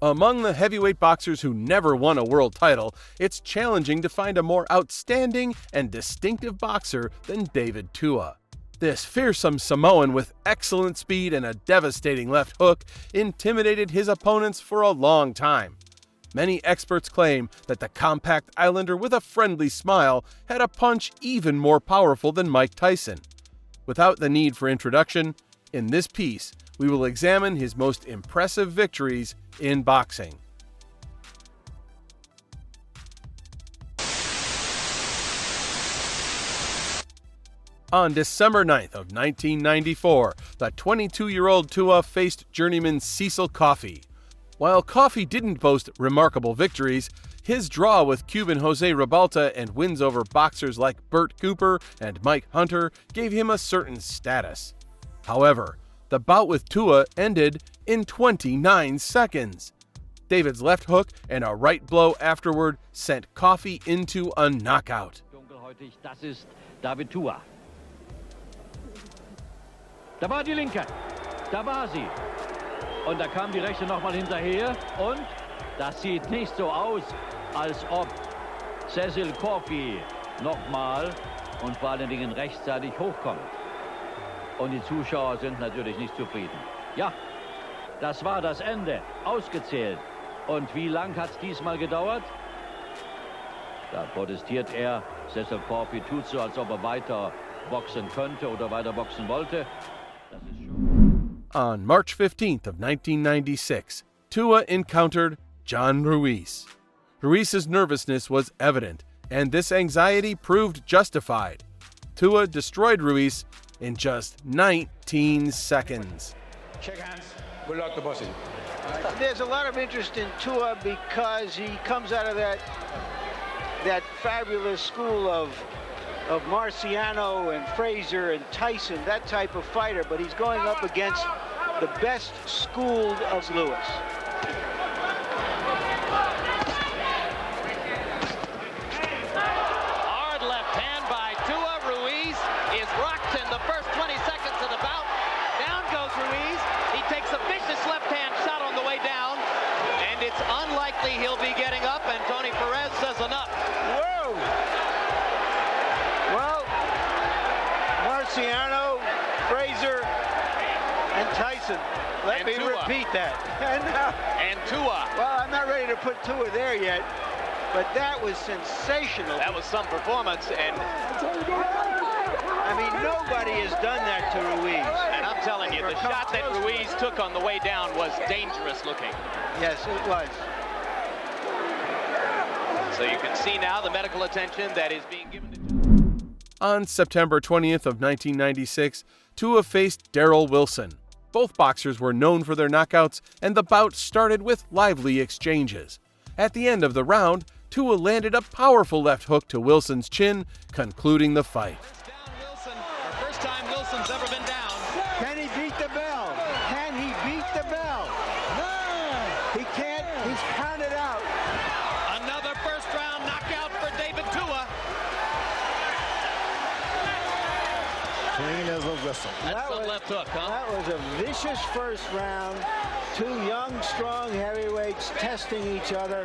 Among the heavyweight boxers who never won a world title, it's challenging to find a more outstanding and distinctive boxer than David Tua. This fearsome Samoan with excellent speed and a devastating left hook intimidated his opponents for a long time. Many experts claim that the compact Islander with a friendly smile had a punch even more powerful than Mike Tyson. Without the need for introduction, in this piece, we will examine his most impressive victories in boxing. On December 9th of 1994, the 22-year-old Tua faced journeyman Cecil Coffey. While Coffey didn't boast remarkable victories, his draw with Cuban Jose Ribalta and wins over boxers like Burt Cooper and Mike Hunter gave him a certain status. However, the bout with Tua ended in 29 seconds. David's left hook and a right blow afterward sent Coffey into a knockout. Dunkelhäutig, das ist David Tua. Da war die linke, da war sie. Und da kam die rechte nochmal hinterher und das sieht nicht so aus, als ob Cecil nochmal und vor allen Dingen rechtzeitig hochkommt. Und die Zuschauer sind natürlich nicht zufrieden. Ja, das war das Ende, ausgezählt. Und wie lang hat es diesmal gedauert? Da protestiert er. Cecil tut so, als ob weiter boxen könnte oder weiter boxen wollte. Das ist schon. On March 15th of 1996, Tua encountered John Ruiz. Ruiz's nervousness was evident, and this anxiety proved justified. Tua destroyed Ruiz in just 19 seconds. Shake hands. Good luck to bossing. There's a lot of interest in Tua because he comes out of that fabulous school of Marciano and Frazier and Tyson, that type of fighter, but he's going up against the best schooled of Lewis. Hard left hand by Tua. Ruiz is rocked in the first 20 seconds of the bout. Down goes Ruiz. He takes a vicious left-hand shot on the way down, and it's unlikely he'll be getting up, and Tony Perez says enough. Whoa! Well, Marciano, Frazier, and Tyson. Let me repeat that. And Tua. Well, I'm not ready to put Tua there yet, but that was sensational. That was some performance, and I mean, nobody has done that to Ruiz. And I'm telling you, the shot that Ruiz took on the way down was dangerous looking. Yes, it was. So you can see now the medical attention that is being given to. On September 20th of 1996, Tua faced Daryl Wilson. Both boxers were known for their knockouts, and the bout started with lively exchanges. At the end of the round, Tua landed a powerful left hook to Wilson's chin, concluding the fight. Down Wilson, first time Wilson's ever been down. Can he beat the bell? Can he beat the bell? No, he can't. He's counted out. Another first round knockout for David Tua. Clean as a whistle. That's the left hook, huh? That was a vicious first round. Two young, strong heavyweights testing each other.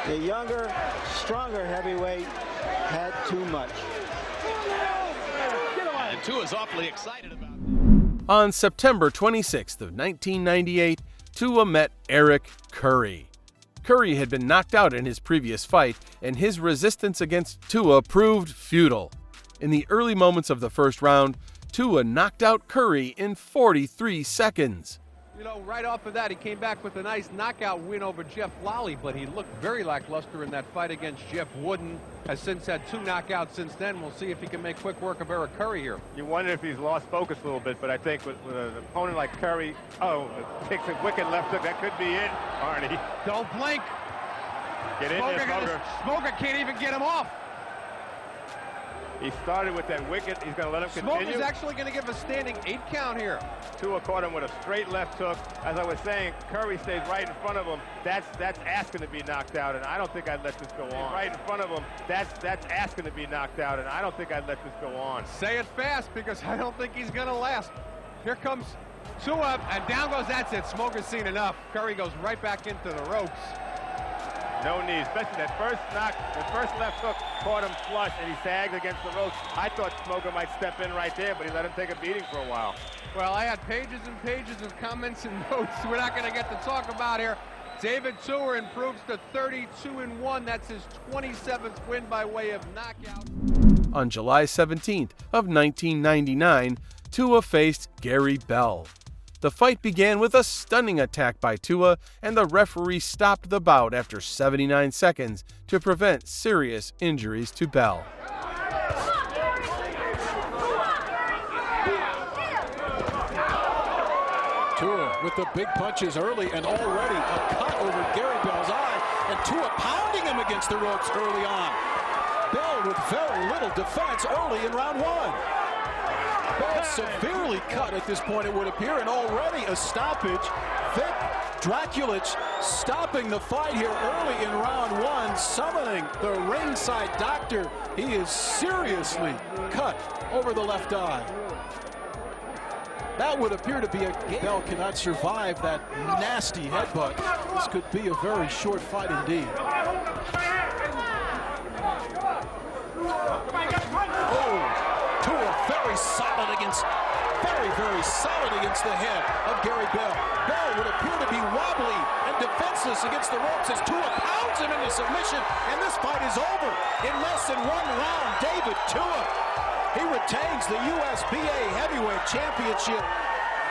The younger, stronger heavyweight had too much. And Tua's awfully excited about it. On September 26th of 1998, Tua met Eric Curry. Curry had been knocked out in his previous fight, and his resistance against Tua proved futile. In the early moments of the first round, Tua knocked out Curry in 43 seconds. You know, right off of that, he came back with a nice knockout win over Jeff Lally, but he looked very lackluster in that fight against Jeff Wooden. Has since had 2 knockouts since then. We'll see if he can make quick work of Eric Curry here. You wonder if he's lost focus a little bit, but I think with an opponent like Curry, takes a wicked left hook. That could be it, Arnie. Don't blink. Get in there, Smoker. Smoker can't even get him off. He started with that wicket. He's going to let him continue. Smoker's actually going to give a standing 8 count here. Tua caught him with a straight left hook. As I was saying, Curry stays right in front of him. That's asking to be knocked out, and I don't think I'd let this go on. Right in front of him, that's asking to be knocked out, and I don't think I'd let this go on. Say it fast, because I don't think he's going to last. Here comes Tua, and down goes, that's it. Smoker's seen enough. Curry goes right back into the ropes. No knee, especially that first knock, the first left hook caught him flush, and he sagged against the ropes. I thought Smoker might step in right there, but he let him take a beating for a while. Well, I had pages and pages of comments and notes we're not going to get to talk about here. David Tua improves to 32-1. That's his 27th win by way of knockout. On July 17th of 1999, Tua faced Gary Bell. The fight began with a stunning attack by Tua, and the referee stopped the bout after 79 seconds to prevent serious injuries to Bell. Tua with the big punches early, and already a cut over Gary Bell's eye, and Tua pounding him against the ropes early on. Bell with very little defense early in round one. Bell severely cut at this point, it would appear, and already a stoppage. Vic Draculich stopping the fight here early in round one, summoning the ringside doctor. He is seriously cut over the left eye. That would appear to be a game. Bell cannot survive that nasty headbutt. This could be a very short fight indeed. Oh, Tua very solid against the head of Gary Bell. Bell would appear to be wobbly and defenseless against the ropes as Tua pounds him into submission, and this fight is over in less than one round. David Tua, he retains the USBA Heavyweight Championship.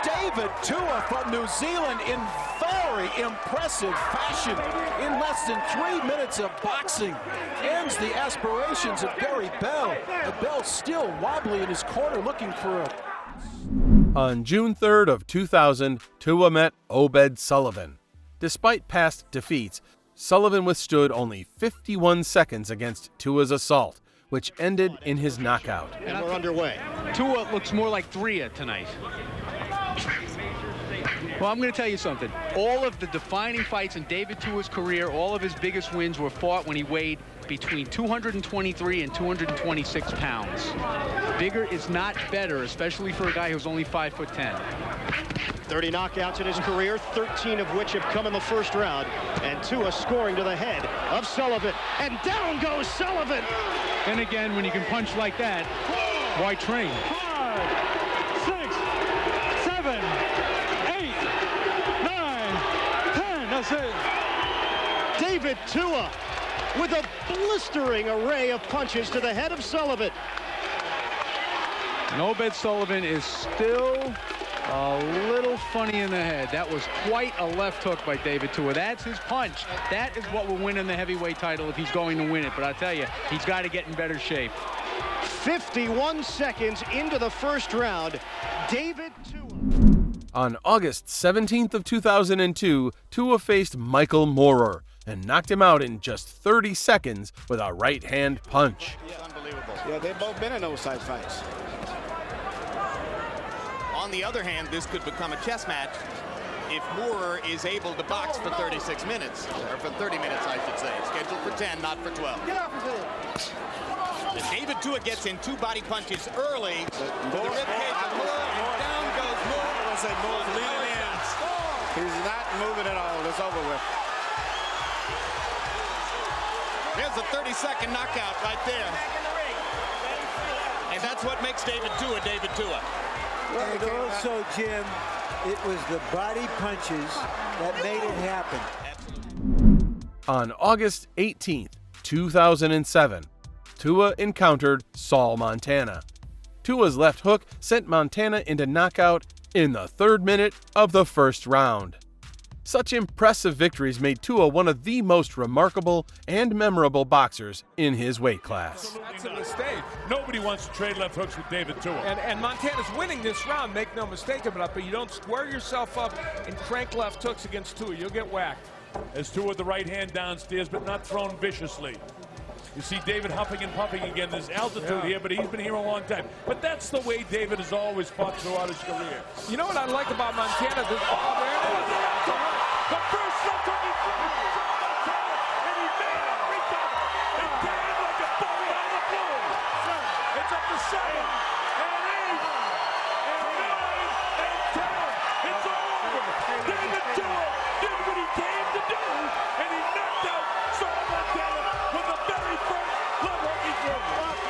David Tua from New Zealand in very impressive fashion in less than 3 minutes of boxing ends the aspirations of Gary Bell. Bell still wobbly in his corner looking for a... On June 3rd of 2000, Tua met Obed Sullivan. Despite past defeats, Sullivan withstood only 51 seconds against Tua's assault, which ended in his knockout. And we're underway. Tua looks more like Threa tonight. Well, I'm going to tell you something. All of the defining fights in David Tua's career, all of his biggest wins were fought when he weighed between 223 and 226 pounds. Bigger is not better, especially for a guy who's only 5'10". 30 knockouts in his career, 13 of which have come in the first round. And Tua scoring to the head of Sullivan. And down goes Sullivan. And again, when you can punch like that, why train? 5, 6, 7, 8, 9, 10. That's it. David Tua with a blistering array of punches to the head of Sullivan. And Obed Sullivan is still a little funny in the head. That was quite a left hook by David Tua. That's his punch. That is what will win him the heavyweight title if he's going to win it. But I tell you, he's got to get in better shape. 51 seconds into the first round, David Tua. On August 17th of 2002, Tua faced Michael Moorer and knocked him out in just 30 seconds with a right-hand punch. Yeah, unbelievable. Yeah, they've both been in those type fights. On the other hand, this could become a chess match if Moorer is able to box for 36 minutes, or for 30 minutes, I should say. Scheduled for 10, not for 12. Get off his head. If David Tua gets in 2 body punches early, the ribcage of Moorer, and down goes Moorer. I say Moore's leaning in. He's not moving at all. It's over with. There's a 30-second knockout right there. And that's what makes David Tua David Tua. And also, Jim, it was the body punches that made it happen. On August 18th, 2007, Tua encountered Saul Montana. Tua's left hook sent Montana into knockout in the 3rd minute of the first round. Such impressive victories made Tua one of the most remarkable and memorable boxers in his weight class. That's a mistake. Nobody wants to trade left hooks with David Tua. And Montana's winning this round, make no mistake about it, but you don't square yourself up and crank left hooks against Tua. You'll get whacked. As Tua with the right hand downstairs, but not thrown viciously. You see David huffing and puffing again. There's altitude here, but he's been here a long time. But that's the way David has always fought throughout his career. You know what I like about Montana? There it is. The first left hook he threw. And he made it every time. And down like a ball on the floor. It's up to 7, and 8, and 9, and 10. and he knocked out Saul with the very first left hook he threw.